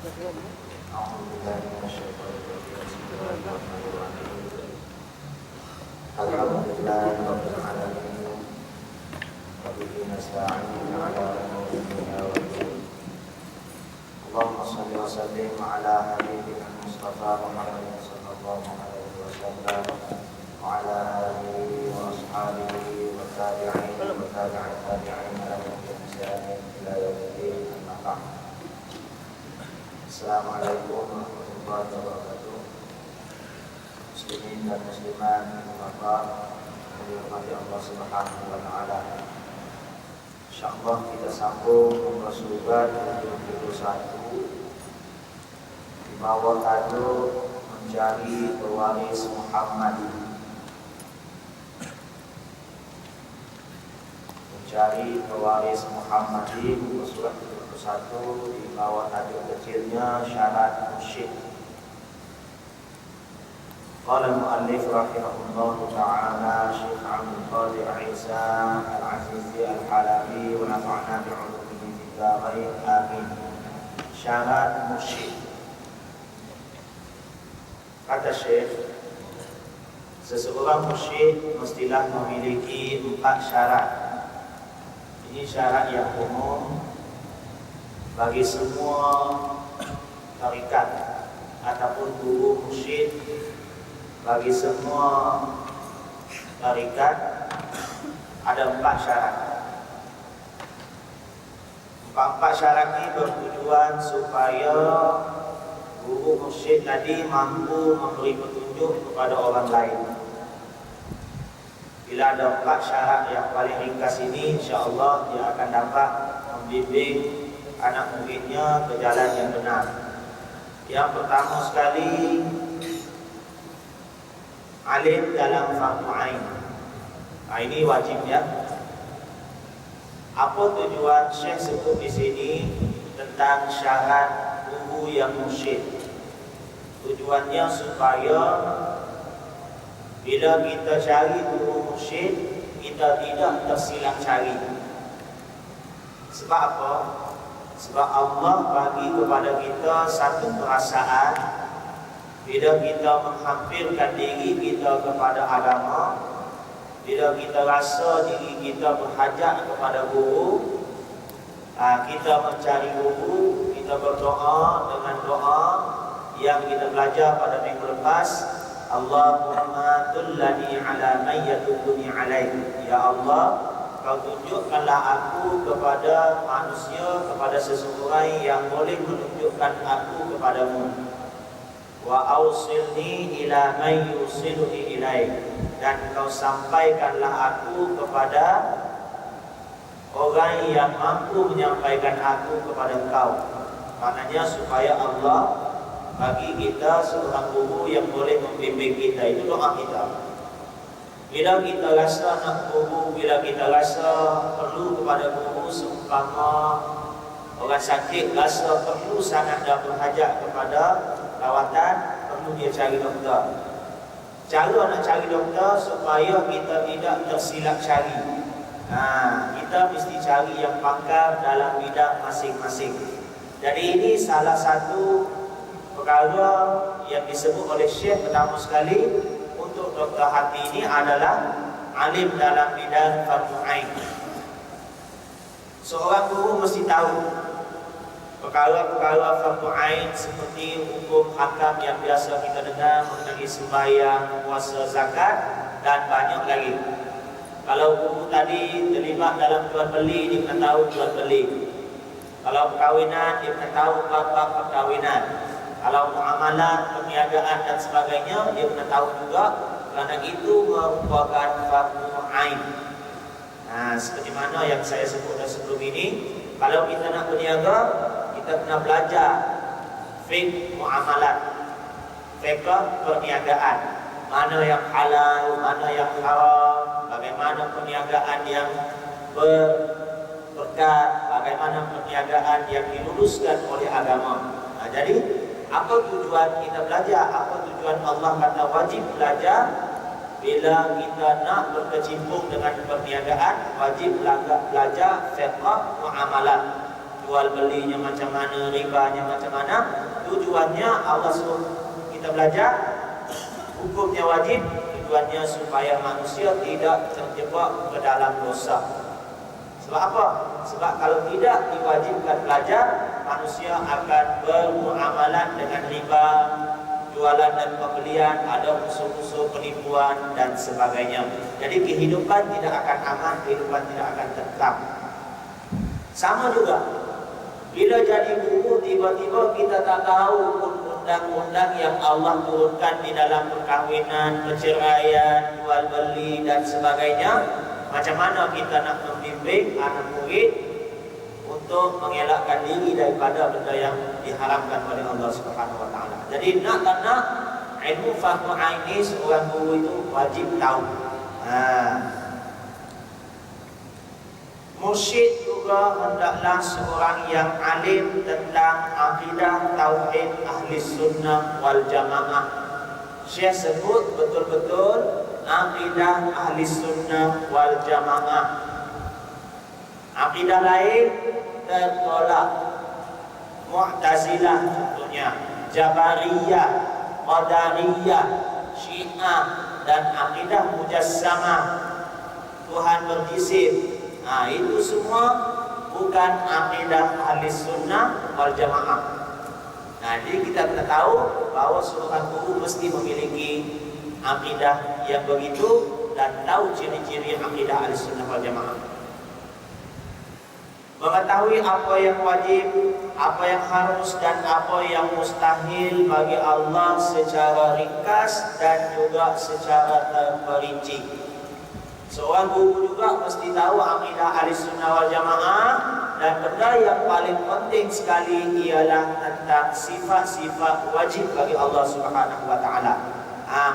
أعوذ بالله من الشيطان الرجيم. بسم الله الرحمن الرحيم. الحمد لله رب العالمين وبه نستعين على أمور الدنيا والدين. اللهم صل وسلم على حبيبنا المصطفى محمد صلى الله عليه وسلم وعلى آله وأصحابه والتابعين وتابع التابعين لهم بإحسان إلى يوم الدين. أما بعد. Assalamualaikum warahmatullahi wabarakatuh. Muslimin dan muslimat yang dirahmati Allah Subhanahu wa taala. Insyaallah kita sambung muka surat 71 di bawah tajuk mencari pewaris Muhammadi. Mencari pewaris Muhammadi, muka surat 71 di bawah tajuk kecilnya syarat mursyid. Qala al-muallif rahimahullahu ta'ala Syekh Abdul Qadir Isa Al-Azizi Al-Halabi wa nafa'na bi'ulumihi fid dharain amin. Syarat mursyid. Kata Syekh, seseorang mursyid mestilah memiliki 4 syarat. Ini syarat yang umum bagi semua tarikat ataupun guru mursyid, bagi semua tarikat ada 4 syarat. 4 syarat ini bertujuan supaya guru mursyid tadi mampu memberi petunjuk kepada orang lain. Bila ada 4 syarat yang paling ringkas ini, insya-Allah dia akan dapat membimbing anak muridnya ke jalan yang benar. Yang pertama sekali, alim dalam fardu ain. Ini wajib ya. Apa tujuan Syekh sebut di sini tentang syarat guru yang mursyid? Tujuannya supaya bila kita cari guru mursyid, kita tidak tersilap cari. Sebab apa? Sebab Allah bagi kepada kita satu perasaan bila kita menghampirkan diri kita kepada agama, bila kita rasa diri kita berhajat kepada guru, kita mencari guru, kita berdoa dengan doa yang kita belajar pada minggu lepas. Allahumma dullani ala man yadulluni alaih. Ya Allah, Kau tunjukkanlah aku kepada manusia, kepada seseorang yang boleh menunjukkan aku kepadamu. Wa ausilni ila man yusiluni ilaih. Dan Kau sampaikanlah aku kepada orang yang mampu menyampaikan aku kepada Engkau. Maknanya supaya Allah bagi kita seorang guru yang boleh membimbing kita. Itu doa kita. Bila kita rasa nak guru, bila kita rasa perlu kepada guru, seumpama orang sakit rasa perlu sangat dah berhajat kepada rawatan, perlu dia cari doktor. Cara nak cari doktor supaya kita tidak tersilap cari. Kita mesti cari yang pakar dalam bidang masing-masing. Jadi ini salah satu perkara yang disebut oleh Syekh pertama sekali untuk doktor hati ini adalah alim dalam bidang fardu ain. Seorang guru mesti tahu perkara-perkara fardu ain seperti hukum hakam yang biasa kita dengar mengenai sembahyang, puasa, zakat dan banyak lagi. Kalau guru tadi terlibat dalam jual beli, dia kena tahu jual beli. Kalau perkahwinan, dia kena tahu bab-bab perkahwinan. Kalau muamalah, perniagaan dan sebagainya, dia kena tahu juga, kerana itu merupakan fardu ain. Seperti mana yang saya sebut sebelum ini, kalau kita nak berniaga, kita kena belajar fiqh muamalat, fiqh perniagaan, mana yang halal, mana yang haram, bagaimana perniagaan yang berkat, bagaimana perniagaan yang diluluskan oleh agama. Jadi apa tujuan kita belajar? Apa tujuan Allah kata wajib belajar? Bila kita nak berkecimpung dengan perniagaan, wajib belajar fiqh muamalat. jual belinya macam mana, ribanya macam mana. Tujuannya Allah suruh kita belajar, hukumnya wajib, tujuannya supaya manusia tidak terjebak ke dalam dosa. Sebab apa? Sebab kalau tidak diwajibkan belajar, manusia akan bermuamalah dengan riba, jualan dan pembelian, ada musuh-musuh, penipuan dan sebagainya. Jadi kehidupan tidak akan aman, kehidupan tidak akan tentram. Sama juga, bila jadi guru tiba-tiba kita tak tahu undang-undang yang Allah turunkan di dalam perkahwinan, perceraian, jual beli dan sebagainya. Macam mana kita nak membimbing anak murid untuk mengelakkan diri daripada benda yang diharamkan oleh Allah Subhanahu Wa Taala. Jadi nak tak nak, ilmu fahmu aini seorang guru itu wajib tahu. Mursyid juga hendaklah seorang yang alim tentang akidah tauhid ahli sunnah wal jamaah. Syekh sebut betul-betul akidah ahli sunnah wal jamaah. Akidah lain tertolak, Mu'tazilah contohnya, Jabariyah, Qadariyah, Syiah dan akidah Mujassamah, Tuhan berjisim. Itu semua bukan akidah ahli sunnah wal jamaah. Jadi kita kena tahu bahawa seorang guru mesti memiliki akidah yang begitu dan tahu ciri-ciri akidah ahli sunnah wal jamaah. Mengetahui apa yang wajib, apa yang harus dan apa yang mustahil bagi Allah secara ringkas dan juga secara terperinci. Seorang guru juga mesti tahu akidah ahli sunnah wal jamaah, dan benda yang paling penting sekali ialah tentang sifat-sifat wajib bagi Allah Subhanahu Wa Taala.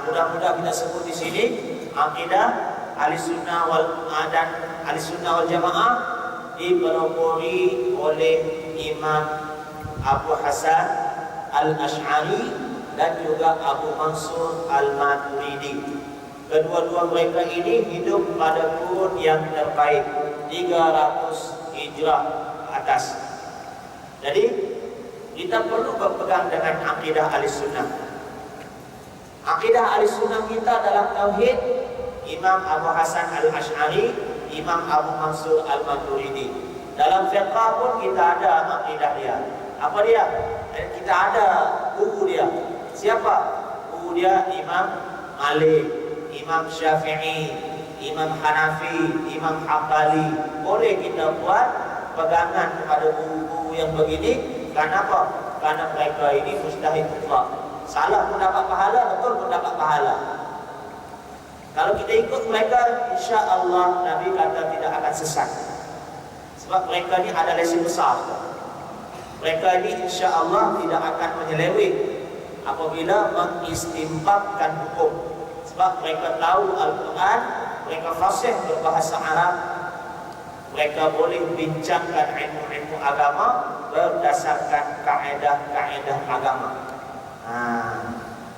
Mudah-mudah kita sebut di sini akidah ahli sunnah wal jamaah dipelopori oleh Imam Abu Hasan Al-Ash'ari dan juga Abu Mansur Al-Maturidi. Kedua-dua mereka ini hidup pada kurun yang terbaik, 300 Hijrah atas. Jadi kita perlu berpegang dengan akidah ahli sunnah. Akidah ahli sunnah kita dalam tauhid, Imam Abu Hasan Al-Ash'ari, Imam Abu Mansur Al-Maturidi. Dalam fiqh pun kita ada akidah dia. Apa dia? Kita ada guru dia. Siapa? Guru dia Imam Malik, Imam Syafi'i, Imam Hanafi, Imam Hambali. Boleh kita buat pegangan kepada guru-guru yang begini. Kenapa? Karena mereka ini mustahil mutlak. Salah pun dapat pahala, betul pun dapat pahala. Kalau kita ikut mereka, insya-Allah Nabi kata tidak akan sesat. Sebab mereka ini ada lesen besar. Mereka ini insya-Allah tidak akan menyeleweng apabila mengistinbatkan hukum. Sebab mereka tahu Al-Quran, mereka fasih berbahasa Arab, mereka boleh bincangkan ilmu-ilmu agama berdasarkan kaedah-kaedah agama.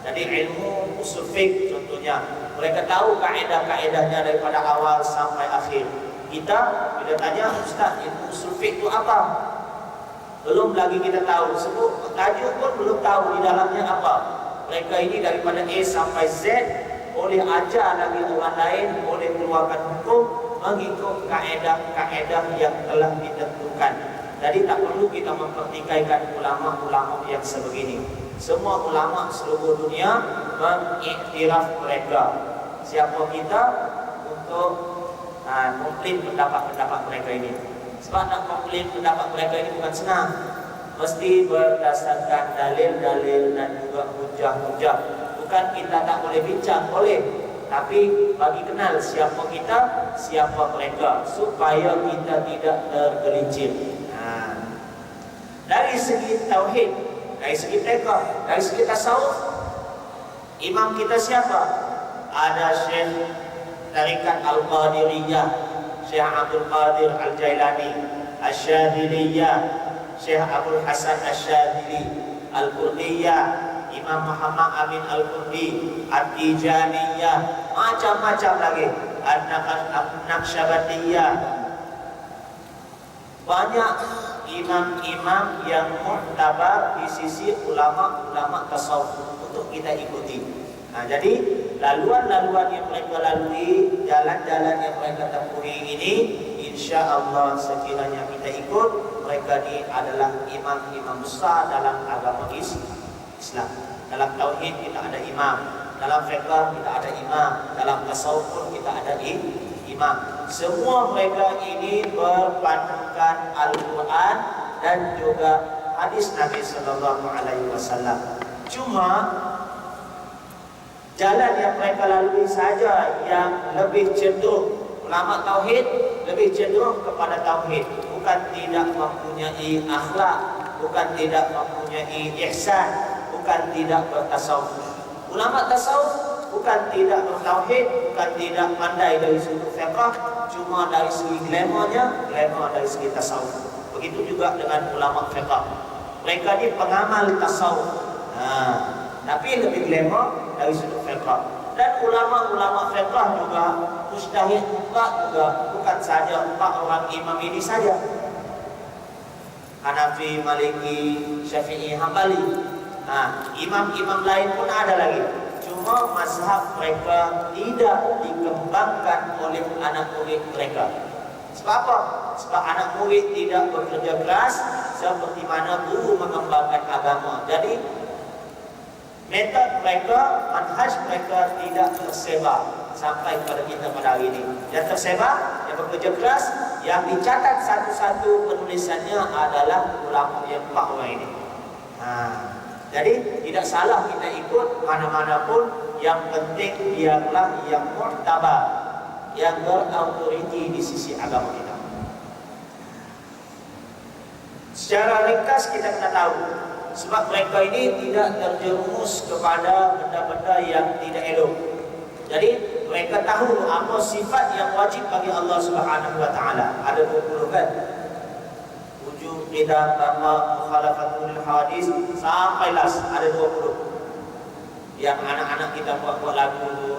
Jadi ilmu usul fiqh contohnya, mereka tahu kaedah-kaedahnya daripada awal sampai akhir. Kita bila tanya, Ustaz, ilmu usul fiqh itu apa? Belum lagi kita tahu, sebut tajuk pun belum tahu di dalamnya apa. Mereka ini daripada A sampai Z boleh ajar lagi orang lain, boleh keluarkan hukum mengikut kaedah-kaedah yang telah ditentukan. Jadi tak perlu kita mempertikaikan ulama-ulama yang sebegini. Semua ulama seluruh dunia mengiktiraf mereka. Siapa kita untuk komplain pendapat-pendapat mereka ini? Sebab nak komplain pendapat mereka ini bukan senang. Mesti berdasarkan dalil-dalil dan juga hujah-hujah. Bukan kita tak boleh bincang, boleh. Tapi bagi kenal siapa kita, siapa mereka, supaya kita tidak tergelincir. Dari segi tauhid, dari segi mereka, dari segi tasawuf, imam kita siapa? Ada Syekh Tarikat Al-Qadiriyah, Syekh Abdul Qadir Al-Jailani, Asy-Syadziliyah, Syekh Abdul Hasan Asy-Syadzili, Al-Qurdiyah, Imam Muhammad Amin Al-Qurdi, At-Tijaniyah, macam-macam lagi, An-Naqsyabandiyah, banyak imam-imam yang mu'tabar di sisi ulama-ulama tasawuf untuk kita ikuti. Nah, jadi laluan-laluan yang mereka lalui, jalan-jalan yang mereka tempuhi ini, insya Allah sekiranya kita ikut, mereka ini adalah imam-imam besar dalam agama Islam. Dalam tauhid kita ada imam, dalam fiqh kita ada imam, dalam tasawuf pun kita ada imam. Semua mereka ini berpandukan Al-Quran dan juga hadis Nabi Sallallahu Alaihi Wasallam. Cuma jalan yang mereka lalui saja yang lebih cenderung, ulama tauhid lebih cenderung kepada tauhid, bukan tidak mempunyai akhlak, bukan tidak mempunyai ihsan, bukan tidak bertasawuf. Ulama tasawuf bukan tidak bertauhid, bukan tidak pandai dari sudut fiqh, cuma dari segi glamour dari segi tasawuf. Begitu juga dengan ulama fiqh. Mereka ini pengamal tasawuf. Tapi lebih glamour dari sudut fiqh. Dan ulama-ulama fiqh juga mujtahid juga bukan saja 4 orang imam ini saja. Hanafi, Maliki, Syafi'i, Hambali. Imam-imam lain pun ada lagi. Cuma mazhab mereka tidak dikembangkan oleh anak murid mereka. Sebab apa? Sebab anak murid tidak bekerja keras seperti mana guru mengembangkan agama. Jadi metod mereka, manhaj mereka tidak tersebar sampai kepada kita pada hari ini. Yang tersebar, yang bekerja keras, yang dicatat satu-satu penulisannya adalah ulama yang 4 orang ini. Jadi tidak salah kita ikut mana-mana pun, yang penting biarlah yang mu'tabar, yang berautoriti di sisi agama kita. Secara ringkas kita kena tahu, sebab mereka ini tidak terjerumus kepada benda-benda yang tidak elok. Jadi mereka tahu apa sifat yang wajib bagi Allah Subhanahu wa taala. Ada 20 kan? Wujud, qidam, tama, mukhalafatul hadis, sampai las ada 20. Yang anak-anak kita buat lagu tu,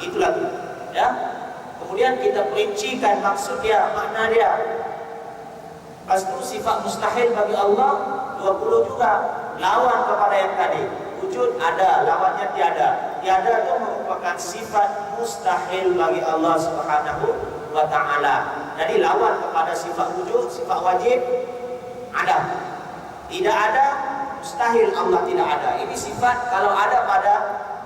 itu lagu. Ya. Kemudian kita perincikan maksud dia, makna dia. Lepas itu sifat mustahil bagi Allah 20 juga. Lawan kepada yang tadi. Wujud ada, lawannya tiada. Tiada itu merupakan sifat mustahil bagi Allah Subhanahu wa ta'ala. Jadi lawan kepada sifat wujud, sifat wajib ada. Tidak ada, mustahil Allah tidak ada. Ini sifat kalau ada pada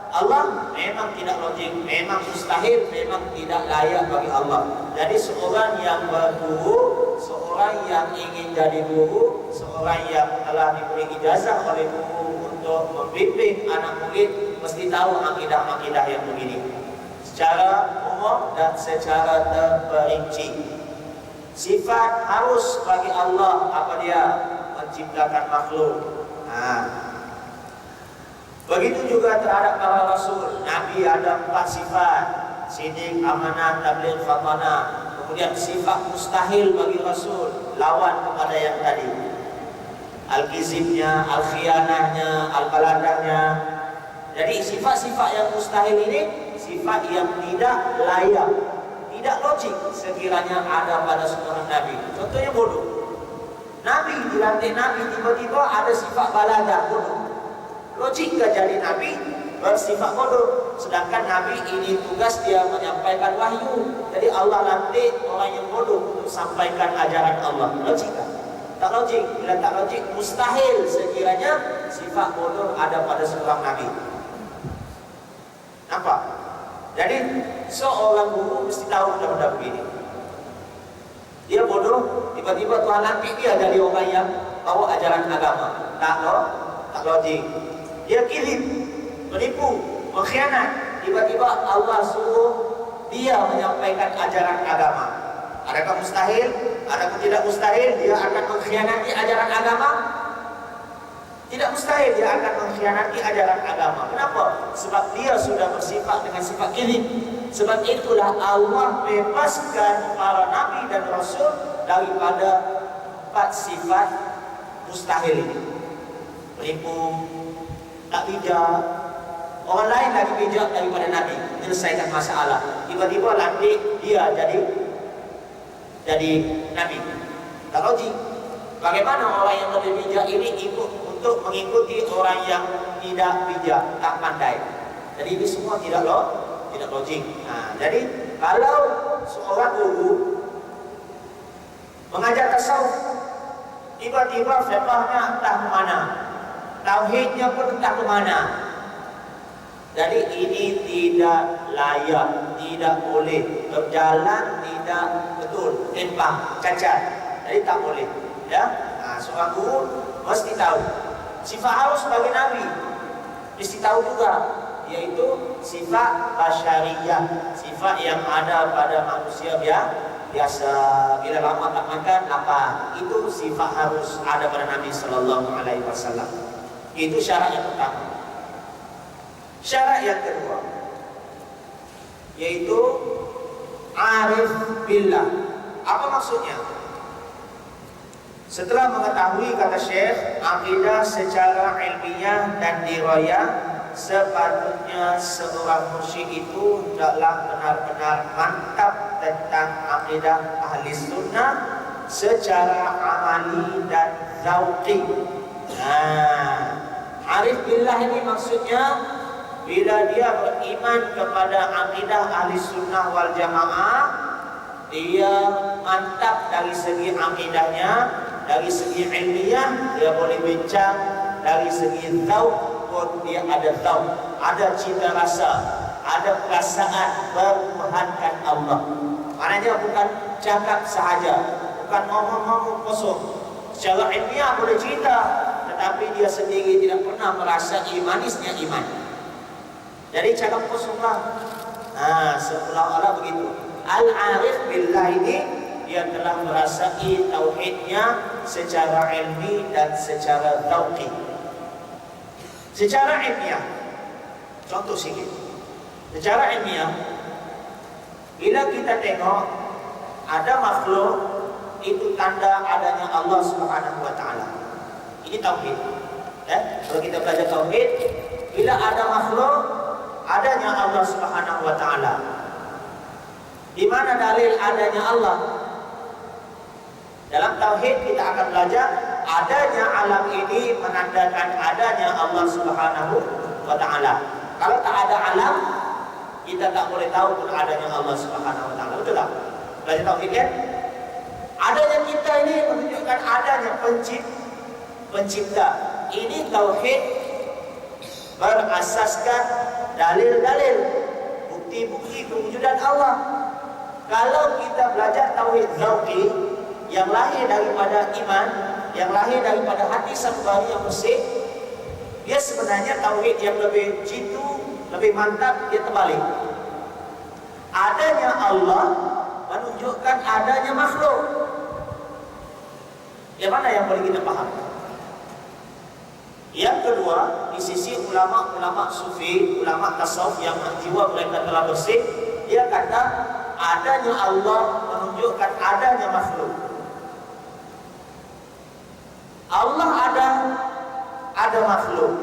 Allah memang tidak logik, memang mustahil, memang tidak layak bagi Allah. Jadi seorang yang berguru, seorang yang ingin jadi guru, seorang yang telah diberi ijazah oleh guru untuk membimbing anak murid, mesti tahu akidah-akidah yang begini secara umum dan secara terperinci. Sifat harus bagi Allah apa dia? Menciptakan makhluk. Begitu juga terhadap para rasul. Nabi ada 4 sifat: sidik, amanah, tabligh, fatanah. Kemudian sifat mustahil bagi rasul, lawan kepada yang tadi. Al-kizibnya, al-khianahnya, al-baladahnya. Jadi sifat-sifat yang mustahil ini sifat yang tidak layak, tidak logik sekiranya ada pada seorang nabi. Contohnya bodoh. Nabi dilantik nabi, tiba-tiba ada sifat baladah, bodoh. Logik gak jadi nabi bersifat bodoh, sedangkan nabi ini tugas dia menyampaikan wahyu. Jadi Allah lantik orang yang bodoh untuk sampaikan ajaran Allah. Logik kan? Tak logik. Bila tak logik, mustahil sekiranya sifat bodoh ada pada seorang nabi. Nampak? Jadi seorang guru mesti tahu benda-benda begini. Dia bodoh, tiba-tiba Tuhan lantik dia jadi orang yang bawa ajaran agama. Tak logik. Dia kirim, menipu, mengkhianat. Tiba-tiba Allah suruh dia menyampaikan ajaran agama. Adakah mustahil? Adakah tidak mustahil dia akan mengkhianati ajaran agama? Tidak mustahil dia akan mengkhianati ajaran agama. Kenapa? Sebab dia sudah bersifat dengan sifat kirim. Sebab itulah Allah bebaskan para nabi dan rasul daripada 4 sifat mustahil ini. Menipu, tak bijak, orang lain lagi bijak daripada Nabi menyelesaikan masalah. Tiba-tiba lantik dia jadi Nabi. Tak logik. Bagaimana orang yang lebih bijak ini ikut untuk mengikuti orang yang tidak bijak, tak pandai. Jadi ini semua tidak logik. Nah, jadi kalau seorang guru mengajar tasawuf, tiba-tiba fiqhnya entah kemana, tauhidnya pun entah kemana. Jadi ini tidak layak, tidak boleh berjalan, tidak betul, timpang, cacat. Jadi tak boleh. Ya, nah, seorang guru mesti tahu sifat harus sebagai nabi, mesti tahu juga, yaitu sifat basyariyah, sifat yang ada pada manusia biasa. Bila lama tak makan lapar, itu sifat harus ada pada Nabi Sallallahu Alaihi Wasallam. Itu syarat yang pertama. Syarat yang kedua, yaitu arif billah. Apa maksudnya? Setelah mengetahui, kata Syekh, akidah secara ilmiah dan dirayah, sepatutnya seorang mursyid itu hendaklah benar-benar mantap tentang akidah ahli sunnah secara amali dan zauqi. Nah, arif billah ini maksudnya bila dia beriman kepada akidah ahli sunnah wal jamaah, dia mantap dari segi akidahnya, dari segi ilmiah dia boleh bincang, dari segi zauq pun dia ada zauq, ada cita rasa, ada perasaan bertuhankan Allah. Maknanya bukan cakap sahaja, bukan ngomong-ngomong kosong. Secara ilmiah boleh cerita, tetapi dia sendiri tidak pernah merasai manisnya iman. Jadi cakap kosonglah. Nah, seolah-olah begitu. Al-arif billah ini dia telah merasai tauhidnya secara ilmi dan secara zauqi. Secara ilmiah, contoh sikit. Secara ilmiah, bila kita tengok ada makhluk, itu tanda adanya Allah Subhanahu wa taala. Ini tauhid. Ya, kalau kita belajar tauhid, bila ada makhluk, adanya Allah Subhanahu wa taala. Di mana dalil adanya Allah? Dalam tauhid kita akan belajar adanya alam ini menandakan adanya Allah Subhanahu wa taala. Kalau tak ada alam, kita tak boleh tahu pun adanya Allah Subhanahu wa taala. Betul tak? Belajar tauhid kan? Adanya kita ini menunjukkan adanya pencipta. Ini tauhid berasaskan dalil-dalil, bukti-bukti kewujudan Allah. Kalau kita belajar tauhid zauqi yang lahir daripada iman, yang lahir daripada hati sanubari yang bersih, dia sebenarnya tauhid yang lebih jitu, lebih mantap, dia terbalik. Adanya Allah menunjukkan adanya makhluk. Yang mana yang boleh kita paham? Yang kedua, di sisi ulama-ulama sufi, ulama tasawuf yang jiwa mereka telah bersih, dia kata adanya Allah menunjukkan adanya makhluk. Allah ada makhluk.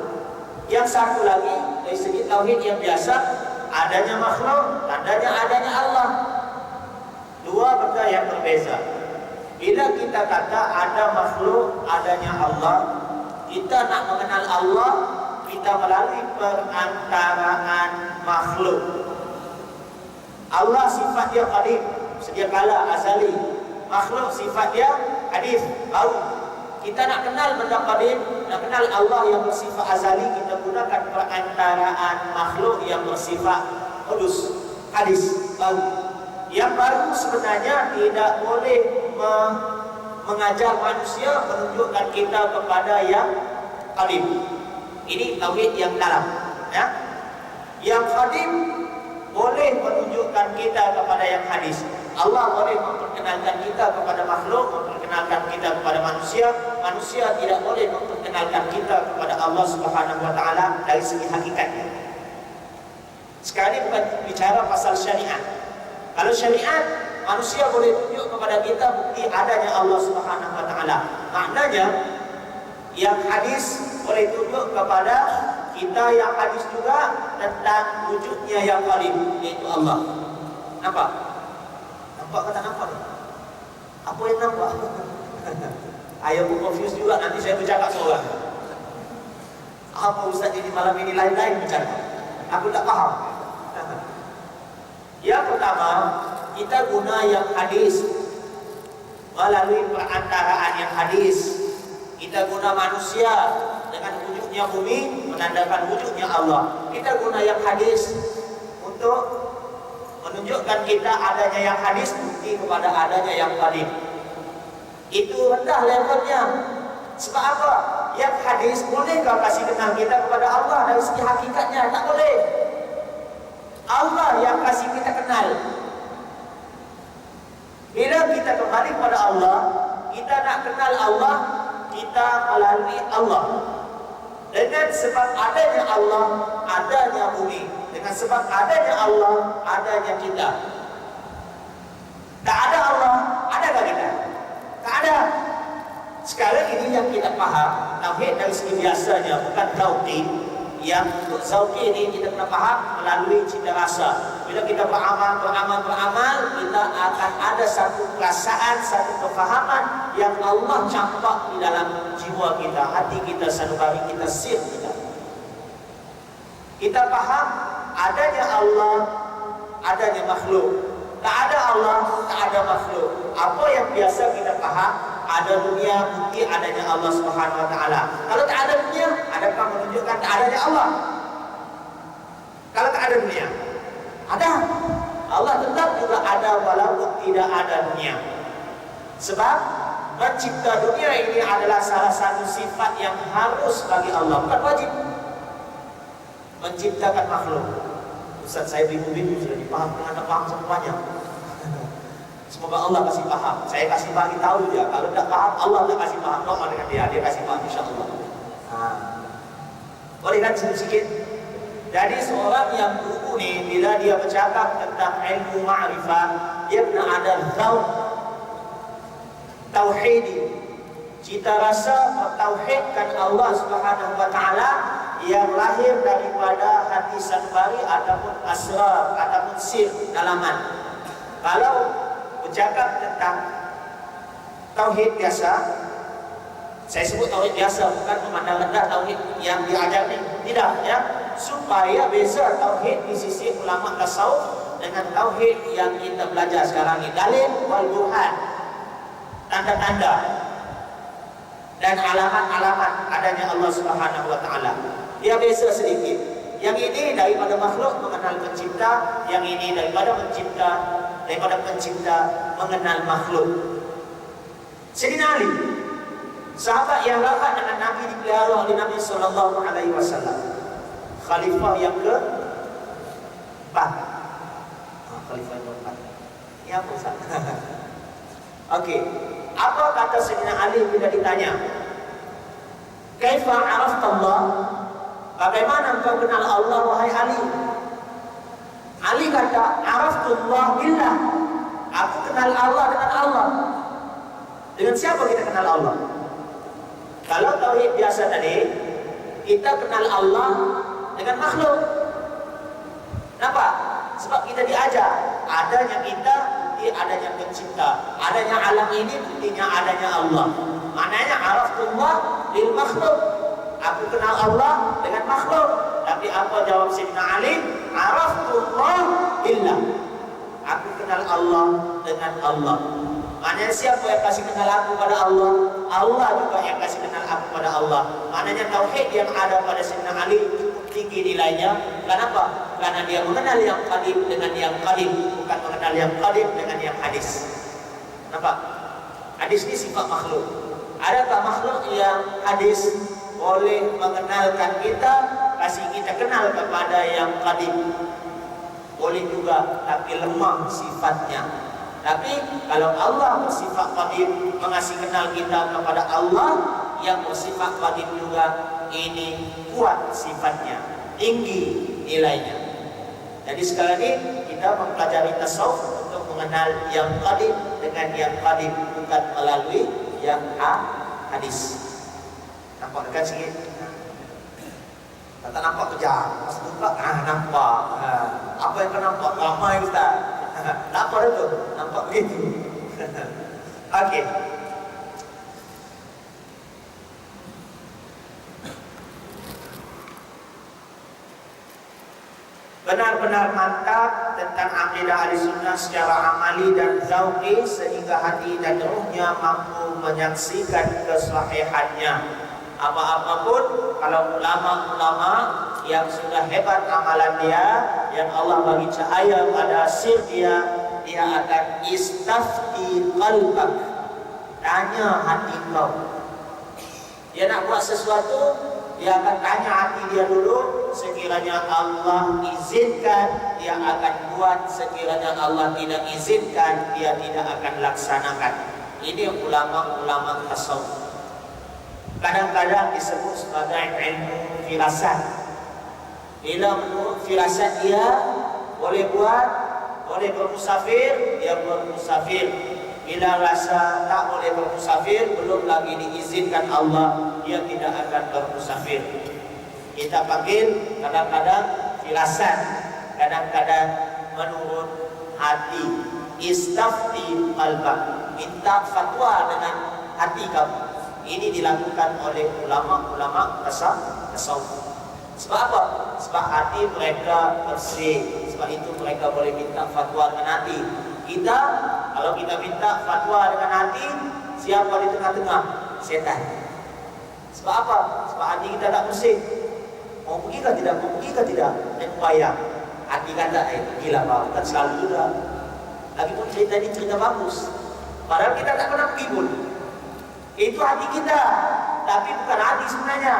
Yang satu lagi dari segi tauhid yang biasa, adanya makhluk, tandanya adanya Allah. Dua benda yang berbeza. Bila kita kata ada makhluk, adanya Allah, kita nak mengenal Allah, kita melalui perantaraan makhluk. Allah sifat dia qadim, sedia kala, azali. Makhluk sifat dia hadis, baru. Kita nak kenal benda qadim, nak kenal Allah yang bersifat azali, kita gunakan perantaraan makhluk yang bersifat kudus, hadis, baru. Yang baru sebenarnya tidak boleh mengajar manusia menunjukkan kita kepada yang qadim. Ini tauhid yang dalam, ya. Yang qadim boleh menunjukkan kita kepada yang hadis. Allah boleh memperkenalkan kita kepada makhluk, memperkenalkan kita kepada manusia. Manusia tidak boleh memperkenalkan kita kepada Allah Subhanahu wa taala dari segi hakikatnya. Sekali bukan bicara pasal syariat. Kalau syariat, manusia boleh tunjuk kepada kita bukti adanya Allah Subhanahu wa taala. Maknanya yang hadis boleh tunjuk kepada kita yang hadis juga tentang wujudnya yang qadim, yaitu Allah. Nampak? Nampak kata nampak? Apa yang nampak? Ayo confuse juga, nanti saya bercakap seorang. Apa Ustaz ini malam ini lain-lain bicara? Aku tak paham. Yang pertama, kita guna yang hadis melalui perantaraan yang hadis. Kita guna manusia dengan wujudnya bumi menandakan wujudnya Allah. Kita guna yang hadis untuk menunjukkan kita adanya yang hadis, bukti kepada adanya yang qadim. Itu rendah levelnya. Sebab apa? Yang hadis bolehkah kasih kenal kita kepada Allah dari segi hakikatnya? Tak boleh. Allah yang kasih kita kenal. Bila kita kembali kepada Allah, kita nak kenal Allah, kita melalui Allah. Dengan sebab adanya Allah, adanya bumi. Dengan sebab adanya Allah, adanya kita. Tak ada Allah, adakah kita? Tak ada. Sekarang ini yang kita faham, tauhid dari segi biasanya, bukan tauhid. Yang untuk tauhid ini kita kena faham melalui cita rasa. Bila kita beramal, kita akan ada satu perasaan, satu kefahaman yang Allah campak di dalam jiwa kita, hati kita, sanubari kita, sir kita. Kita faham adanya Allah, adanya makhluk. Tak ada Allah, tak ada makhluk. Apa yang biasa kita faham? Ada dunia, bukti adanya Allah Subhanahu wa taala. Kalau tak ada dunia, adakah menunjukkan tak adanya Allah? Kalau tak ada dunia, ada. Allah tetap juga ada walaupun tidak ada dunia. Sebab mencipta dunia ini adalah salah satu sifat yang harus bagi Allah, bukan wajib. Menciptakan makhluk. Ustaz saya bingung-bingung sudah dipaham, anda paham semuanya. Semoga Allah kasih paham. Saya kasih bagi tahu dia. Kalau tidak paham, Allah tak kasih paham. Doa dengan dia kasih paham insya-Allah. Boleh kan sedikit? Jadi seorang yang berilmu ni, bila dia bercakap tentang ilmu ma'rifah, dia kena ada tauhidi, cita rasa mentauhidkan Allah Subhanahu wa taala yang lahir daripada hati sanubari ataupun asrar ataupun sir dalaman. Kalau bercakap tentang tauhid biasa, saya sebut tauhid biasa, bukan memandang rendah tauhid yang diajar ni, tidak ya, supaya beza tauhid di sisi ulama tasawuf dengan tauhid yang kita belajar sekarang ini. Dalil wal burhan, tanda-tanda dan alamat-alamat adanya Allah Subhanahu wa taala. Dia beza sedikit. Yang ini daripada makhluk mengenal pencipta, yang ini daripada pencipta mengenal makhluk. Sayyidina Ali, sahabat yang rapat dengan Nabi, dipelihara oleh Nabi sallallahu alaihi wasallam. Khalifah yang ke-4. Khalifah yang ke-4. Ini apa Ustaz? Okey. Apa kata Sayyidina Ali bila ditanya? Kaifa arafta Allah? Bagaimana engkau kenal Allah wahai Ali? Ali kata, araftullah billah. Aku kenal Allah dengan Allah. Dengan siapa kita kenal Allah? Kalau tauhid biasa tadi, kita kenal Allah dengan makhluk. Kenapa? Sebab kita diajar adanya kita, bukti adanya pencipta. Adanya alam ini, buktinya adanya Allah. Maknanya araftullah lil makhluk. Aku kenal Allah dengan makhluk. Tapi apa jawab Sayyidina Ali? Araftullah billah. Aku kenal Allah dengan Allah. Maknanya siapa yang kasih kenal aku pada Allah? Allah juga yang kasih kenal aku pada Allah. Maknanya tauhid yang ada pada Sayyidina Ali cukup tinggi nilainya. Kenapa? Karena dia mengenal yang qadim dengan yang qadim, bukan mengenal yang qadim dengan yang hadis. Kenapa? Hadis ini sifat makhluk. Adakah makhluk yang hadis boleh mengenalkan kita, kasih kita kenal kepada yang qadim? Boleh juga, tapi lemah sifatnya. Tapi kalau Allah bersifat qadim, mengasih kenal kita kepada Allah yang bersifat qadim juga, ini kuat sifatnya, tinggi nilainya. Jadi sekali lagi kita mempelajari tasawuf untuk mengenal yang qadim dengan yang qadim, bukan melalui yang hadis. Nampak dekat sikit? Tak nampak kejap. Pas buka, nampak. Apa yang kau nampak? Ramai Ustaz. Nampak itu? Nampak begitu. Okey. benar-benar mantap tentang akidah Ahlussunnah secara amali dan zauqi, sehingga hati dan ruhnya mampu menyaksikan kesahihannya. Apa-apapun, kalau ulama-ulama yang sudah hebat amalan dia, yang Allah bagi cahaya pada sir dia akan istafti qalbak, tanya hati kau. Dia nak buat sesuatu, dia akan tanya hati dia dulu. Sekiranya Allah izinkan, dia akan buat. Sekiranya Allah tidak izinkan, dia tidak akan laksanakan. Ini ulama-ulama tasawuf. Kadang-kadang disebut sebagai ilmu firasat. Bila menurut firasat dia boleh buat, boleh bermusafir, dia bermusafir. Bila rasa tak boleh bermusafir, belum lagi diizinkan Allah, dia tidak akan bermusafir. Kita panggil kadang-kadang firasat, kadang-kadang menurut hati. Istafti qalbak, minta fatwa dengan hati kamu. Ini dilakukan oleh ulama-ulama tasawuf. Sebab apa? Sebab hati mereka bersih. Sebab itu mereka boleh minta fatwa dengan hati. Kita, kalau kita minta fatwa dengan hati, siapa di tengah-tengah? Setan. Sebab apa? Sebab hati kita tak bersih. Mau pergi kah tidak? Mau pergi kah tidak? Dan upaya. Hati kata, pergilah Pak. Bukan selalu juga. Lagipun cerita ini cerita bagus. Padahal kita tak pernah pergi pun. Itu hati kita. Tapi bukan hati sebenarnya.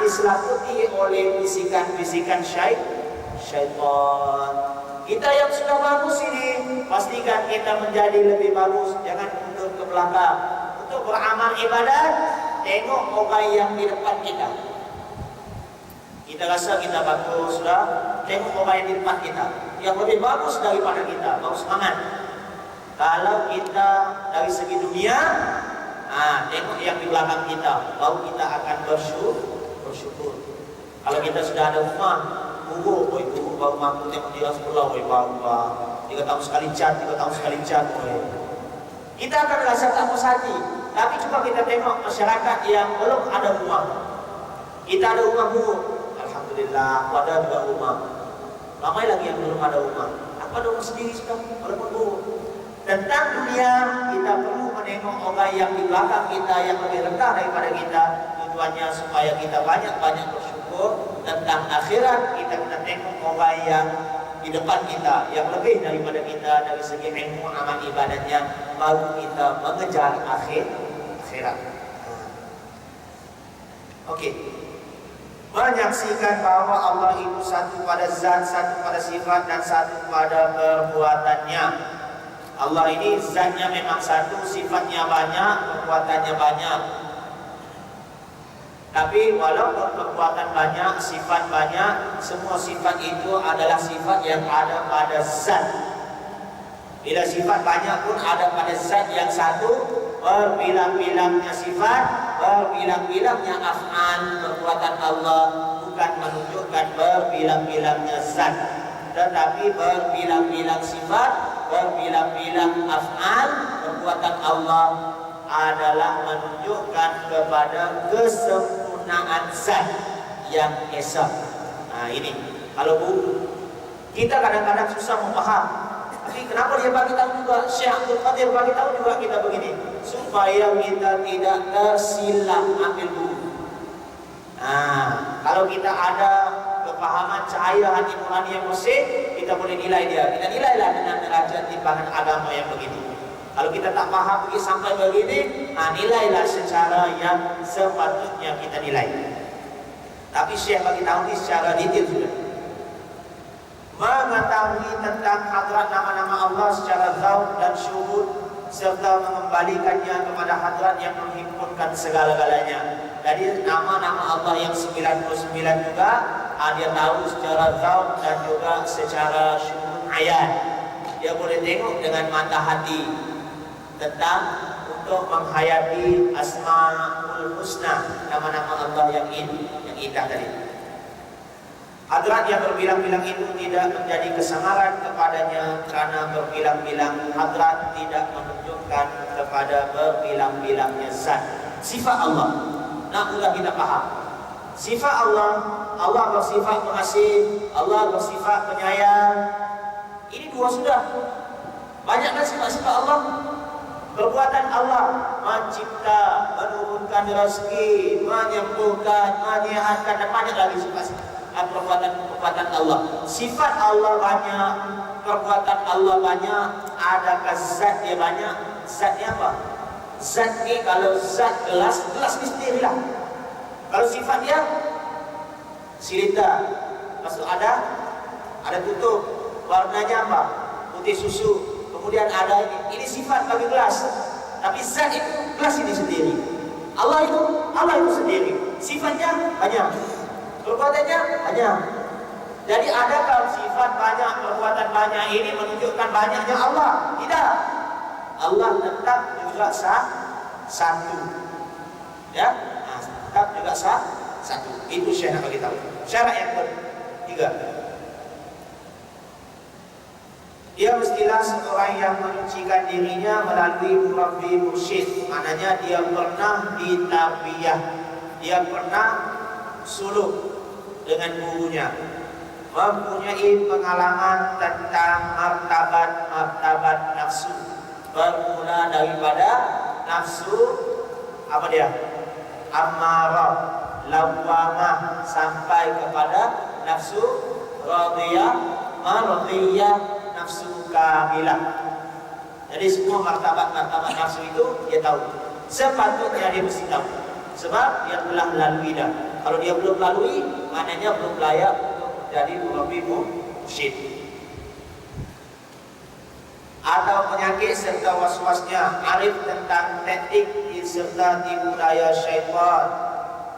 Diselaputi oleh bisikan-bisikan syaitan. Kita yang sudah bagus ini, pastikan kita menjadi lebih bagus. Jangan mundur ke belakang. Untuk beramal ibadat, tengok orang yang di depan kita. Kita rasa kita bagus, sudah. Tengok orang yang di depan kita, yang lebih bagus daripada kita. Baru semangat. Kalau kita dari segi dunia, tengok yang di belakang kita, baru kita akan bersyukur. Kalau kita sudah ada rumah, guru baru mampu tengok dia sebelah, bangga. 3 tahun sekali cat, 3 tahun sekali cat. Kita akan rasa tak puas hati. Tapi coba kita tengok masyarakat yang belum ada rumah. Kita ada rumah buruk, alhamdulillah. Aku ada juga rumah. Ramai lagi yang belum ada rumah. Aku ada rumah sendiri sudah, walaupun buruk. Tentang dunia, kita perlu menengok orang yang di belakang kita, yang lebih rendah daripada kita. Tujuannya supaya kita banyak-banyak bersyukur. Tentang akhirat, kita kena tengok orang yang di depan kita, yang lebih daripada kita dari segi ilmu amal ibadahnya, baru kita mengejar akhirat. Okey. Menyaksikan bahawa Allah itu satu pada zat, satu pada sifat, dan satu pada perbuatannya. Allah ini zatnya memang satu, sifatnya banyak, perbuatannya banyak. Tapi walaupun perbuatan banyak, sifat banyak, semua sifat itu adalah sifat yang ada pada zat. Bila sifat banyak pun ada pada zat yang satu, berbilang-bilangnya sifat, berbilang-bilangnya af'al, perbuatan Allah bukan menunjukkan berbilang-bilangnya zat, tetapi berbilang-bilang sifat, berbilang-bilang af'al, perbuatan Allah adalah menunjukkan kepada kesempurnaan zat yang esa. Ini kalau kita kadang-kadang susah memaham. Tapi kenapa dia bagi tahu juga? Syekh Abdul Qadir bagi tahu juga kita begini, supaya kita tidak tersilap ambil buku. Kalau kita ada kepahaman cahaya hati nurani yang bersih, kita boleh nilai dia. Kita nilailah dengan derajat timbangan agama yang begitu. Kalau kita tak faham pergi sampai begini, nilailah secara yang sepatutnya kita nilai. Tapi Syekh bagi tahu ini secara detail sudah. Mengetahui tentang hadrat nama-nama Allah secara zauq dan syuhud, serta mengembalikannya kepada hadrat yang menghimpunkan segala-galanya. Jadi nama-nama Allah yang 99 juga, dia tahu secara zauq dan juga secara syuhud ayat. Dia boleh tengok dengan mata hati tentang untuk menghayati Asmaul Husna, nama-nama Allah yang indah tadi. Hadrat yang berbilang-bilang itu tidak menjadi kesamaran kepadanya, kerana berbilang-bilang hadrat tidak menunjukkan kepada berbilang-bilangnya zat. Sifat Allah nak mudah kita faham. Sifat Allah, Allah bersifat pengasih, Allah bersifat penyayang. Ini dua sudah. Banyaklah sifat-sifat Allah. Perbuatan Allah mencipta, menurunkan rezeki, menyembuhkan, menyehatkan, dan banyak lagi sifat perbuatan Allah. Sifat Allah banyak, perbuatan Allah banyak. Adakah zat dia banyak? Zatnya apa? Zat ni kalau zat gelas, gelas ni sendirilah. Kalau sifat dia silinder, maksud ada tutup, warnanya apa? Putih susu. Kemudian ada ini sifat bagi gelas. Tapi zat itu gelas ini sendiri. Allah itu sendiri. Sifatnya banyak, perbuatannya banyak. Jadi adakah sifat banyak, perbuatan banyak ini menunjukkan banyaknya Allah? Tidak. Allah tetap juga satu. Ya, tetap juga satu. Itu saya nak bagi tahu. Syarat yang ketiga, dia mestilah seorang yang menyucikan dirinya melalui murabbi mursyid. Maknanya dia pernah ditarbiyah, dia pernah suluk dengan gurunya, mempunyai pengalaman tentang martabat nafsu, bermula daripada nafsu apa dia? Ammarah, lawamah, sampai kepada nafsu radiyah, mardiyah, nafsu kamilah. Jadi semua martabat nafsu itu dia tahu. Sepatutnya dia mesti tahu, sebab dia telah lalui dah. Kalau dia belum lalui, maknanya belum layak untuk menjadi murabbi mursyid. Atau penyakit serta was-wasnya, arif tentang taktik serta tipu daya syaitan,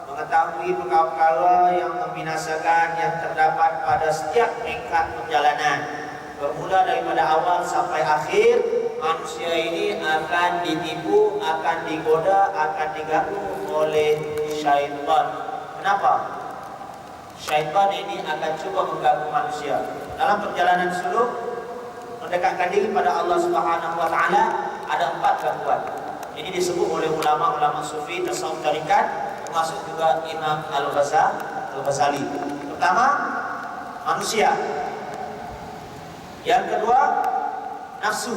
mengetahui perkara-perkara yang membinasakan yang terdapat pada setiap tingkat perjalanan. Bermula daripada awal sampai akhir, manusia ini akan ditipu, akan digoda, akan diganggu oleh syaitan. Kenapa? Syaitan ini akan cuba mengganggu manusia dalam perjalanan suluk mendekatkan diri pada Allah Subhanahu wa taala. Ada 4 gangguan. Ini disebut oleh ulama-ulama sufi tasawuf tarikat, termasuk juga Imam Al-Ghazali. Pertama, manusia. Yang kedua, nafsu.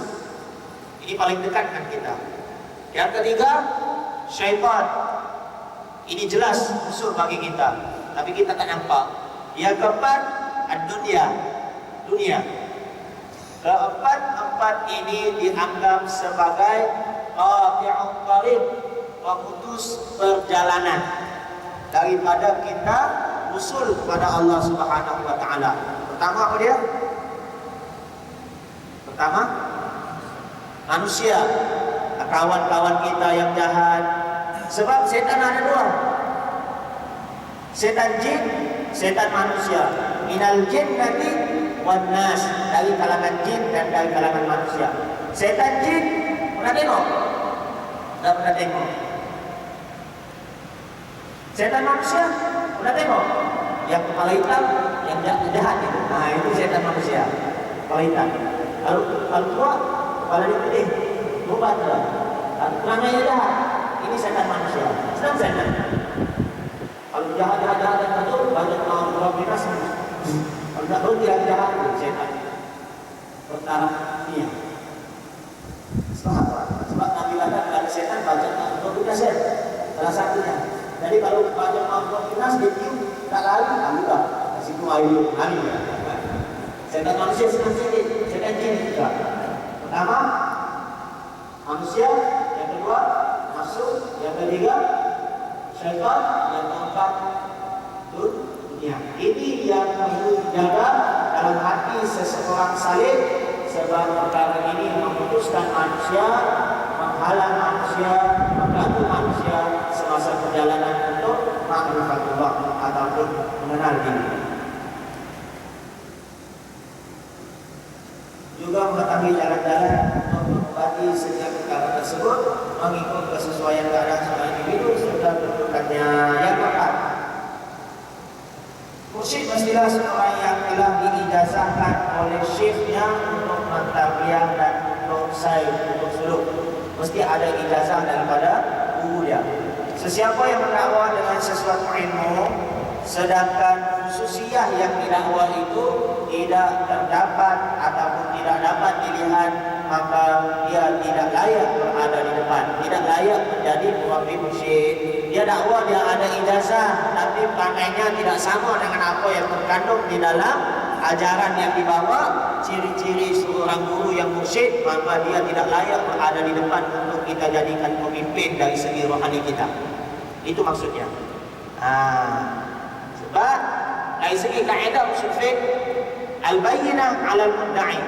Ini paling dekat dengan kita. Yang ketiga, syaitan. Ini jelas musuh bagi kita, tapi kita tak nampak. Yang keempat, dunia. Keempat ini dianggap sebagai qati'ut thariq, pemutus perjalanan daripada kita usul kepada Allah Subhanahu wa taala. Pertama apa dia? Pertama, manusia, kawan-kawan kita yang jahat. Sebab setan ada 2. Setan jin, setan manusia. Minal jinnati wan nas, dari kalangan jin dan dari kalangan manusia. Setan jin pernah tengok? Tak pernah tengok. Setan manusia pernah tengok? Yang kepala hitam, yang jahat itu. Nah, itu setan manusia, kepala hitam. Kalau tua, kepala dia putih, berubah lah. Namanya jahat. Ini setan manusia. Senang setan. Kalau jahat dan betul, banyak orang bebas. Kalau tak berhenti jahat, setan. Pertama dia. Sebab Nabi kata ada setan banyak orang bebas. Salah satunya. Jadi kalau banyak orang bebas, dia tiup, tak lari, alhamdulillah. Kasih tu air, lari. Setan manusia senang sedih, setan jin juga. Pertama, manusia. Yang kedua, nafsu. Yang ketiga, syaitan. Yang keempat, dunia. Ini yang perlu dijaga dalam hati seseorang saleh, sebab perkara ini memutuskan manusia, menghalang manusia, mengganggu manusia semasa perjalanan untuk ma'rifatullah ataupun mengenal diri. Juga mengetahui jalan-jalan untuk mengobati setiap perkara tersebut mengikut kesesuaian keadaan seorang individu serta kedudukannya. Yang keempat, mursyid mestilah seorang yang telah diijazahkan oleh syekhnya untuk mentarbiyah dan untuk suluk. Mesti ada ijazah daripada guru dia. Sesiapa yang mendakwah dengan sesuatu ilmu, sedangkan khususiyah yang didakwah itu tidak terdapat ataupun tidak dapat dilihat, maka dia tidak layak berada di depan, tidak layak menjadi murabbi mursyid. Dia dakwah, dia ada ijazah, tapi pandainya tidak sama dengan apa yang terkandung di dalam ajaran yang dibawa, ciri-ciri seorang guru yang mursyid, maka dia tidak layak berada di depan untuk kita jadikan pemimpin dari segi rohani kita. Itu maksudnya. Sebab dari segi kaidah usul fiqh, al-bayyinah 'ala al-mudda'i.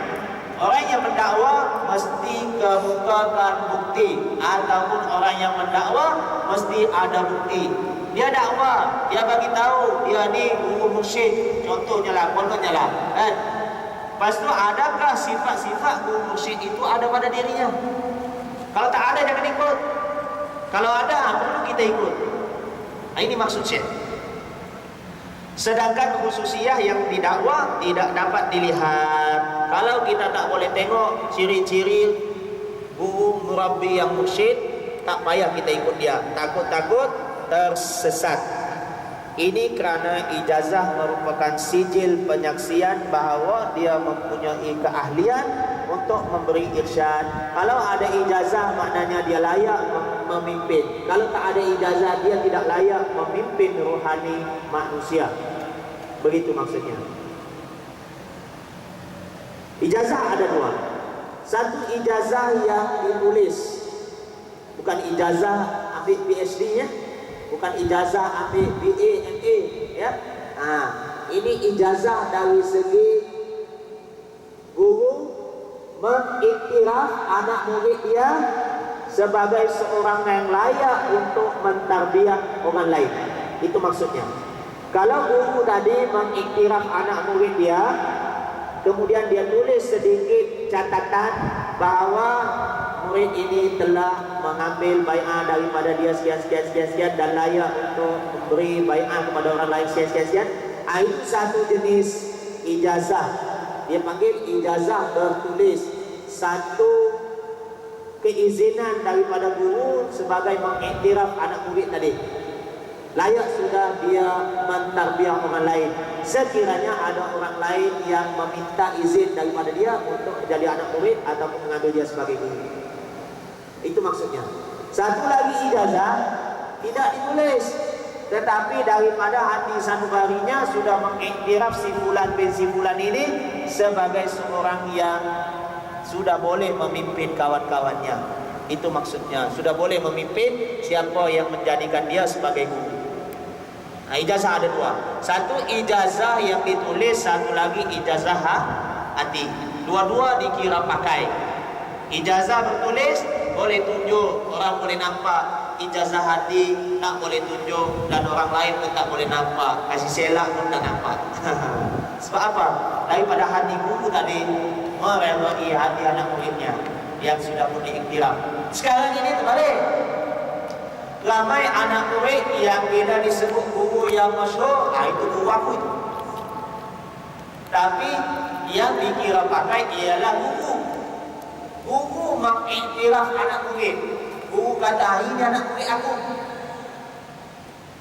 Orang yang mendakwa mesti kemukakan bukti, ataupun orang yang mendakwa mesti ada bukti. Dia dakwah, dia bagi tahu dia ni guru mursyid, contohnya lah, contohnya lah. Lepas tu adakah sifat-sifat guru mursyid itu ada pada dirinya? Kalau tak ada jangan ikut. Kalau ada perlu kita ikut. Ini maksud Syekh. Sedangkan khususiyah yang didakwa tidak dapat dilihat. Kalau kita tak boleh tengok ciri-ciri guru murabbi yang mursyid, tak payah kita ikut dia. Takut-takut tersesat. Ini kerana ijazah merupakan sijil penyaksian bahawa dia mempunyai keahlian untuk memberi irsyad. Kalau ada ijazah maknanya dia layak memimpin. Kalau tak ada ijazah dia tidak layak memimpin rohani manusia. Begitu maksudnya. Ijazah ada dua. Satu ijazah yang ditulis, bukan ijazah ambil PhD-nya, bukan ijazah ambil BA, MA, ya. Ini ijazah dari segi guru mengiktiraf anak murid dia sebagai seorang yang layak untuk mentarbiyah orang lain. Itu maksudnya. Kalau guru tadi mengiktiraf anak murid dia, kemudian dia tulis sedikit catatan bahawa murid ini telah mengambil bai'ah daripada dia sekian dan layak untuk memberi bai'ah kepada orang lain sekian. Itu satu jenis ijazah. Dia panggil ijazah bertulis. Satu keizinan daripada guru sebagai mengiktiraf anak murid tadi. Layak sudah dia mentarbiyah orang lain. Sekiranya ada orang lain yang meminta izin daripada dia untuk menjadi anak murid ataupun mengambil dia sebagai guru. Itu maksudnya. Satu lagi ijazah tidak ditulis, tetapi daripada hati sanubarinya sudah mengiktiraf si fulan bin si fulan ini sebagai seorang yang sudah boleh memimpin kawan-kawannya. Itu maksudnya, sudah boleh memimpin siapa yang menjadikan dia sebagai guru. Ijazah ada dua. Satu ijazah yang ditulis, satu lagi ijazah hati. Dua-dua dikira pakai. Ijazah bertulis boleh tunjuk, orang boleh nampak. Ijazah hati tak boleh tunjuk dan orang lain pun tak boleh nampak. Kasih selak pun tak nampak. Sebab apa? Daripada hati guru tadi meredai hati anak muridnya yang sudah pun diiktiraf. Sekarang ini terbalik. Ramai anak murid yang bila disebut guru yang masyhur, itu guru aku itu. Tapi yang dikira pakai ialah guru. Guru mengiktiraf anak murid. Guru kata ini anak murid aku.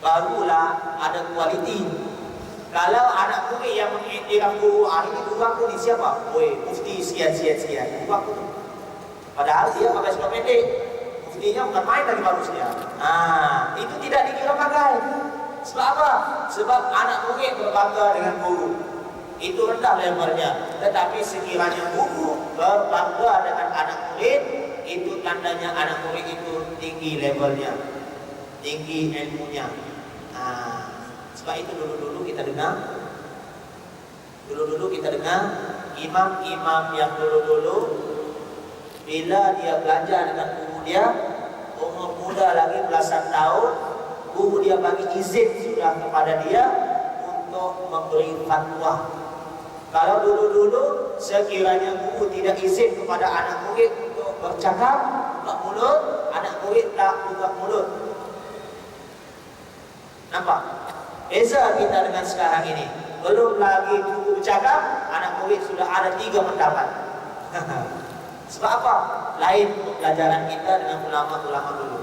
Barulah ada kualiti. Kalau anak murid yang mengiktiraf guru, ini guru aku ni siapa? Mufti sekian. Guru aku tu. Padahal dia pakai sekolah pendek. Muftinya bukan main dari bagusnya. Itu tidak dikira pakai. Sebab apa? Sebab anak murid berbangga dengan guru. Itu rendah levelnya. Tetapi sekiranya guru berbangga dengan anak murid, itu tandanya anak murid itu tinggi levelnya, tinggi ilmunya. Sebab itu dulu-dulu kita dengar imam-imam yang dulu-dulu bila dia belajar dengan guru dia, umur muda lagi belasan tahun, guru dia bagi izin sudah kepada dia untuk memberi fatwa. Kalau dulu-dulu sekiranya guru tidak izin kepada anak murid untuk bercakap, buka mulut, anak murid tak buka mulut. Nampak? Beza kita dengan sekarang ini. Belum lagi guru bercakap, anak murid sudah ada 3 pendapat. Sebab apa? Lain pelajaran kita dengan ulama-ulama dulu.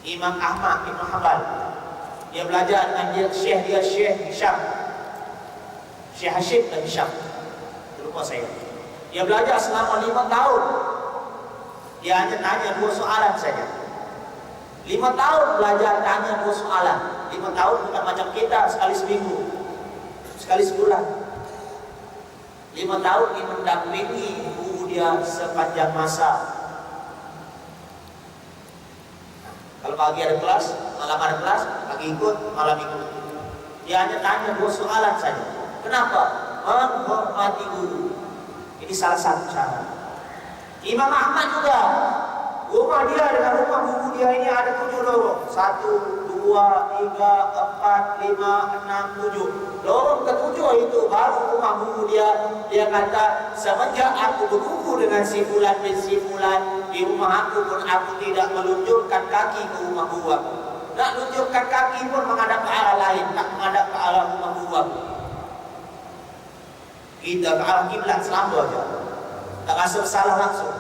Imam Ahmad Ibn Hanbal. Dia belajar dengan Syekh Hisham, Syekh Hashim dan Hisham. Lupa saya. Dia belajar selama 5 tahun. Dia hanya tanya 2 soalan saja. 5 tahun belajar tanya 2 soalan. 5 tahun bukan macam kita sekali seminggu, sekali sebulan. 5 tahun dia mendampingi guru dia sepanjang masa. Kalau pagi ada kelas, malam ada kelas, pagi ikut, malam ikut. Dia hanya tanya 2 soalan saja. Kenapa? Menghormati guru. Ini salah satu cara. Imam Ahmad juga, rumah dia dengan rumah guru dia ini ada 7 lorong. 1, 2, 3, 4, 5, 6, 7. Lorong ke-7 itu baru rumah guru dia. Dia kata, semenjak aku berguru dengan si fulan bin si fulan, di rumah aku pun aku tidak melunjukkan kaki ke rumah guru aku. Tak lunjukkan kaki pun menghadap ke arah lain, tak menghadap ke arah rumah guru aku. Kita ke arah kiblat selalu aja, tak rasa bersalah langsung.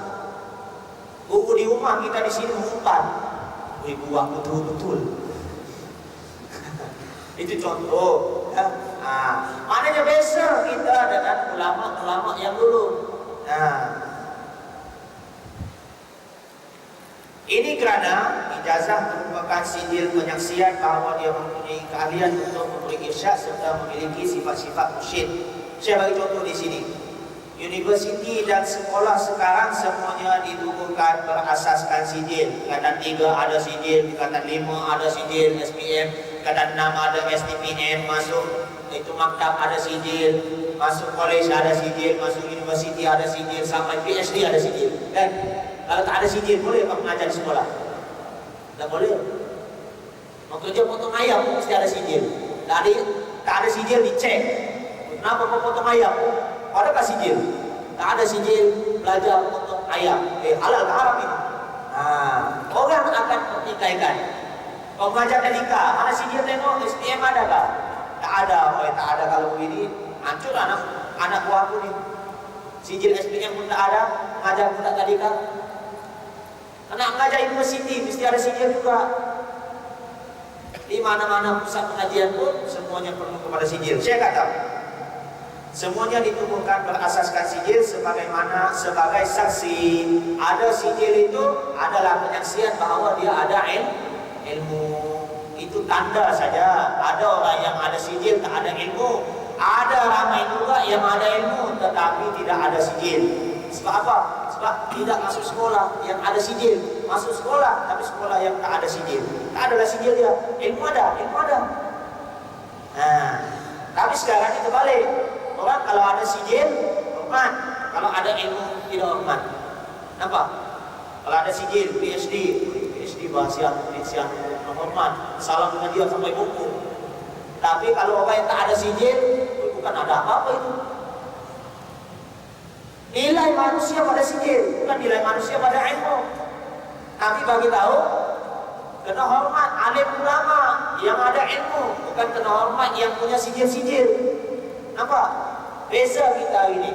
Guru di rumah kita di sini mengumpat, guru aku betul-betul. Itu contoh. Ya. Maknanya biasa kita dengan ulama-ulama yang dulu. Ini kerana ijazah merupakan sijil penyaksian bahawa dia mempunyai keahlian untuk memberi irsyad serta memiliki sifat-sifat mursyid. Saya bagi contoh di sini. Universiti dan sekolah sekarang semuanya ditubuhkan berasaskan sijil. Tingkatan 3 ada sijil, tingkatan 5 ada sijil SPM, tingkatan 6 ada STPM, masuk itu maktab ada sijil, masuk college ada sijil, masuk universiti ada sijil, sampai PhD ada sijil. Dan kalau tak ada sijil, boleh tak mengajar di sekolah? Tak boleh. Mau kerja potong ayam mesti ada sijil. Tak ada sijil dicek. Kenapa kau potong ayam? Adakah sijil? Tak ada sijil, belajar potong ayam. Halal ke haram ini? Orang akan pertikaikan. Kau mengajar nikah, mana sijil tengok SPM ada kah? Tak ada. Tak ada. Kalau begini hancur anak buah aku ni. Sijil SPM pun tak ada, mengajar pun tak tadika. Anak mengajar universiti mesti ada sijil juga. Di mana-mana pusat pengajian pun semuanya perlu kepada sijil. Saya kata semuanya ditubuhkan berasaskan sijil sebagai saksi. Ada sijil itu adalah penyaksian bahawa dia ada ilmu. Itu tanda saja. Ada orang yang ada sijil tak ada ilmu. Ada ramai juga yang ada ilmu tetapi tidak ada sijil. Sebab apa? Sebab tidak masuk sekolah yang ada sijil. Masuk sekolah tapi sekolah yang tak ada sijil. Tak adalah sijil dia. Ilmu ada. Tapi sekarang itu balik. Orang kalau ada sijil hormat, kalau ada ilmu tidak hormat. Nampak? Kalau ada sijil PhD bahasa Indonesia hormat, salam dengan dia sampai buku. Tapi kalau orang yang tak ada sijil, bukan ada apa-apa itu. Nilai manusia pada sijil, bukan nilai manusia pada ilmu. Nabi bagi tahu kena hormat alim ulama yang ada ilmu, bukan kena hormat yang punya sijil-sijil. Nampak? Beza kita ini.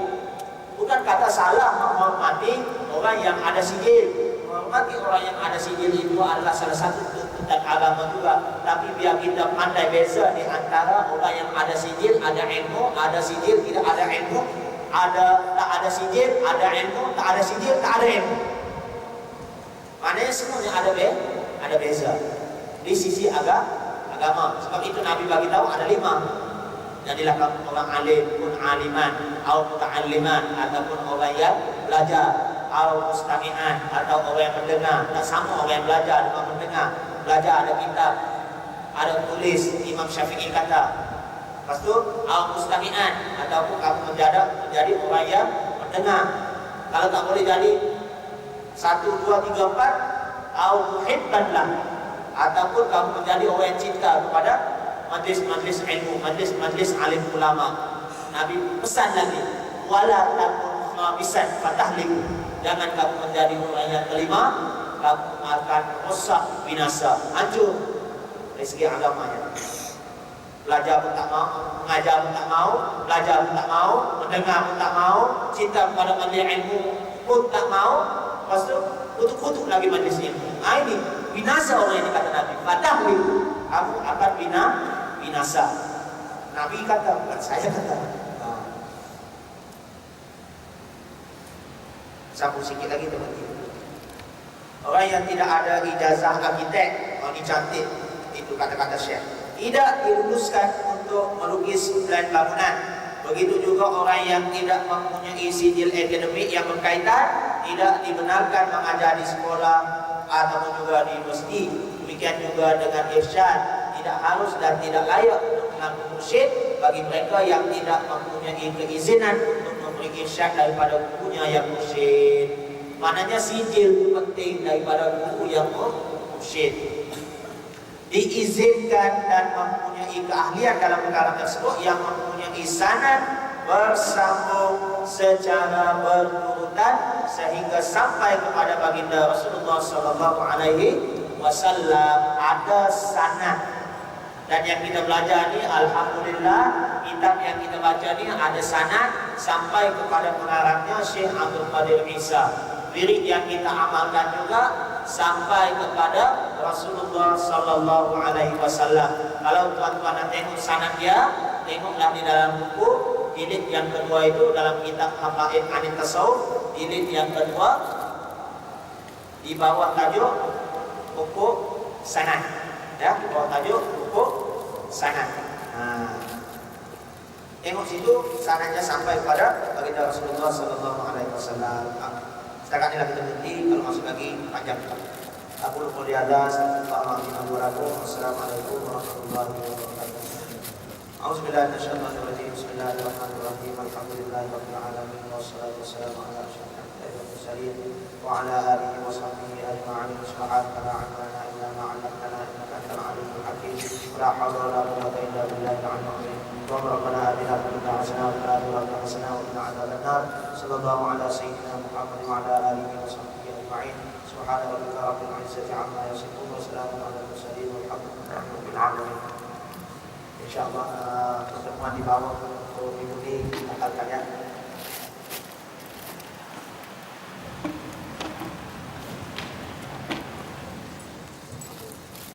Bukan kata salah menghormati orang yang ada sijil. Menghormati orang yang ada sijil itu adalah salah satu tuntutan agama juga. Tapi biar kita pandai beza di antara orang yang ada sijil, ada ilmu, ada sijil, tidak ada ilmu, tak ada sijil, ada ilmu, tak ada sijil, tak ada ilmu. Maknanya semuanya ada beza di sisi agama. Sebab itu Nabi bagi tahu ada 5. Jadilah kamu orang alim pun aliman, atau muta'alliman, ataupun orang yang belajar, atau mustami'an, atau orang yang mendengar. Tak sama orang yang belajar dengan mendengar. Belajar ada kitab, ada tulis. Imam Syafi'i kata. Lepas tu, atau mustami'an, ataupun kamu menjadi orang yang mendengar. Kalau tak boleh jadi 1, 2, 3, 4, atau muhibbanlah, ataupun kamu menjadi orang yang cinta kepada majlis-majlis ilmu, majlis-majlis alim ulama. Nabi pesan lagi, wala takun khamisan fatahliku. Jangan kamu menjadi orang yang kelima, kamu akan rosak, binasa, hancur dari segi agamanya. Belajar pun tak mau, mengajar pun tak mau, belajar pun tak mau, mendengar pun tak mau, cinta kepada majlis ilmu pun tak mau. Lepas tu kutuk-kutuk lagi majlis ilmu. Ini binasa orang ini, kata Nabi. Fatahlik, kamu akan binasa. Nabi kata, bukan saya kata. Sambung sikit lagi teman-teman. Orang yang tidak ada ijazah arkitek, ini cantik, itu kata-kata Syekh, tidak diluluskan untuk melukis plan bangunan. Begitu juga orang yang tidak mempunyai sijil akademik yang berkaitan, tidak dibenarkan mengajar di sekolah ataupun juga di masjid. Demikian juga dengan irsyad, tidak harus dan tidak layak untuk mengaku mursyid bagi mereka yang tidak mempunyai keizinan untuk memberi irsyad daripada gurunya yang mursyid. Maknanya sijil itu penting daripada guru yang mursyid. Diizinkan dan mempunyai keahlian dalam perkara tersebut yang mempunyai sanad bersambung secara berurutan sehingga sampai kepada baginda Rasulullah sallallahu alaihi wasallam, ada sanad. Dan yang kita belajar ni, alhamdulillah, kitab yang kita baca ni ada sanad sampai kepada pengarangnya Syekh Abdul Qadir Isa. Lirik yang kita amalkan juga sampai kepada Rasulullah sallallahu alaihi wasallam. Kalau tuan-tuan nak tengok sanad dia, tengoklah di dalam buku jilid yang kedua itu, dalam kitab Habaib Anit Tasawuf, jilid yang kedua di bawah tajuk buku sanad. Ya, di bawah tajuk buku sanad. Tengok situ sanadnya sampai kepada baginda Rasulullah sallallahu alaihi wasallam. Setakat ini lah kita berhenti, kalau masuk lagi panjang. Aku lupa di atas. Assalamualaikum warahmatullahi wabarakatuh. A'udzubillahiminasyaitonirrajim. Bismillahirrahmanirrahim. Alhamdulillahirabbil alamin wassalatu wassalamu ala asyrofil anbiya'i wal mursalin wa ala alihi wa sahbihi ajma'in. Subhanaka la ilma lana illa ma 'allamtana innaka antal alimul hakim. La haula wa la quwwata illa billahil aliyyil azim. Rabbana atina fid dunya hasanah wa fil akhirati hasanah wa qina adzaban nar. Sallallahu ala sayyidina Muhammad wa ala alihi wa sahbihi ajma'in. Subhana rabbika rabbil izzati amma yasifun wa salamun ala mursalin walhamdulillahi rabbil alamin. Insyaallah pertemuan di bawah untuk minggu ini akan kalian